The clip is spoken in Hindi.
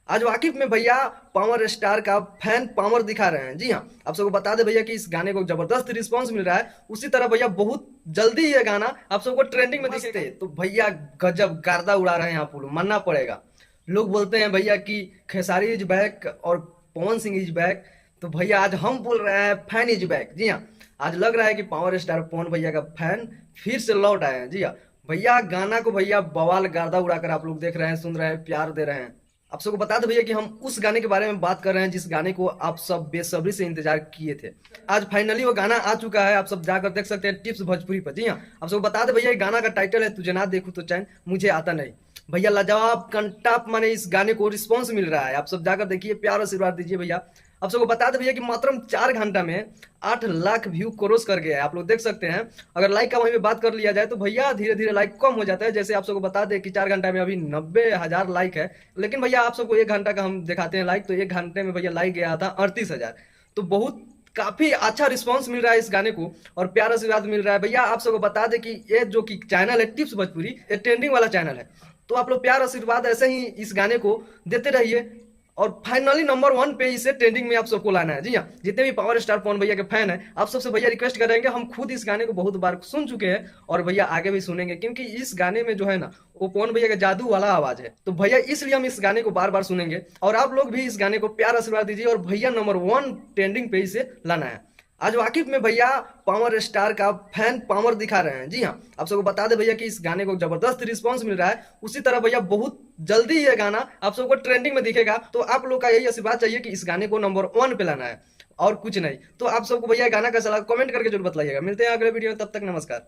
आज वाकिफ में भैया पावर स्टार का फैन पावर दिखा रहे हैं। जी हाँ, आप सबको बता दे भैया कि इस गाने को जबरदस्त रिस्पांस मिल रहा है। उसी तरह भैया बहुत जल्दी ये गाना आप सबको ट्रेंडिंग में दिखेगा। तो भैया गजब गर्दा उड़ा रहे हैं, आप लोग मानना पड़ेगा। लोग बोलते हैं भैया कि खेसारी इज बैक और पवन सिंह इज बैक। तो भैया आज हम बोल रहे हैं फैन इज बैक। जी हाँ, आज लग रहा है कि पावर स्टार पवन भैया का फैन फिर से लौट आए हैं। जी हाँ भैया, गाना को भैया बवाल गर्दा उड़ाकर आप लोग देख रहे हैं, सुन रहे हैं, प्यार दे रहे हैं। आप सबको बता दो भैया कि हम उस गाने के बारे में बात कर रहे हैं जिस गाने को आप सब बेसब्री से इंतजार किए थे। आज फाइनली वो गाना आ चुका है, आप सब जाकर देख सकते हैं टिप्स भोजपुरी पर। जी हाँ, आप सबको बता दे भैया ये गाना का टाइटल है तुझे ना देखूं तो चैन मुझे आता नहीं। भैया लाजवाब कंटाप माने इस गाने को रिस्पॉन्स मिल रहा है, आप सब जाकर देखिए, प्यार आशीर्वाद दीजिए भैया। आप सबको बता दें भैया कि मात्र 4 घंटा में 8 लाख व्यू क्रॉस कर गया है, आप लोग देख सकते हैं। अगर लाइक का वहीं पे बात कर लिया जाए तो भैया धीरे धीरे लाइक कम हो जाता है। जैसे आप सबको बता दें कि 4 घंटा में अभी 90,000 लाइक है, लेकिन भैया आप सबको 1 घंटा का हम दिखाते हैं लाइक, तो 1 घंटे में भैया लाइक गया था 38,000। तो बहुत काफी अच्छा रिस्पांस मिल रहा है इस गाने को और प्यार आशीर्वाद मिल रहा है। भैया आप सबको बता दें कि ये जो कि चैनल है टिप्स भोजपुरी, ये ट्रेंडिंग वाला चैनल है। तो आप लोग प्यार आशीर्वाद ऐसे ही इस गाने को देते रहिए और फाइनली नंबर 1 पे इसे ट्रेंडिंग में आप सबको लाना है। जी हाँ, जितने भी पावर स्टार पवन भैया के फैन है, आप सबसे भैया रिक्वेस्ट करेंगे, हम खुद इस गाने को बहुत बार सुन चुके हैं और भैया आगे भी सुनेंगे, क्योंकि इस गाने में जो है ना वो पवन भैया का जादू वाला आवाज है। तो भैया इसलिए हम इस गाने को बार बार सुनेंगे और आप लोग भी इस गाने को प्यार आशीर्वाद दीजिए और भैया नंबर 1 ट्रेंडिंग पे इसे लाना है। आज वाकिफ में भैया पावर स्टार का फैन पावर दिखा रहे हैं। जी हाँ, आप सबको बता दे भैया कि इस गाने को जबरदस्त रिस्पांस मिल रहा है। उसी तरह भैया बहुत जल्दी ये गाना आप सबको ट्रेंडिंग में दिखेगा। तो आप लोग का यही आशीर्वाद चाहिए कि इस गाने को नंबर 1 पे लाना है और कुछ नहीं। तो आप सबको भैया गाना कैसा लगा कमेंट करके जरूर बताइएगा। मिलते हैं अगले वीडियो में, तब तक नमस्कार।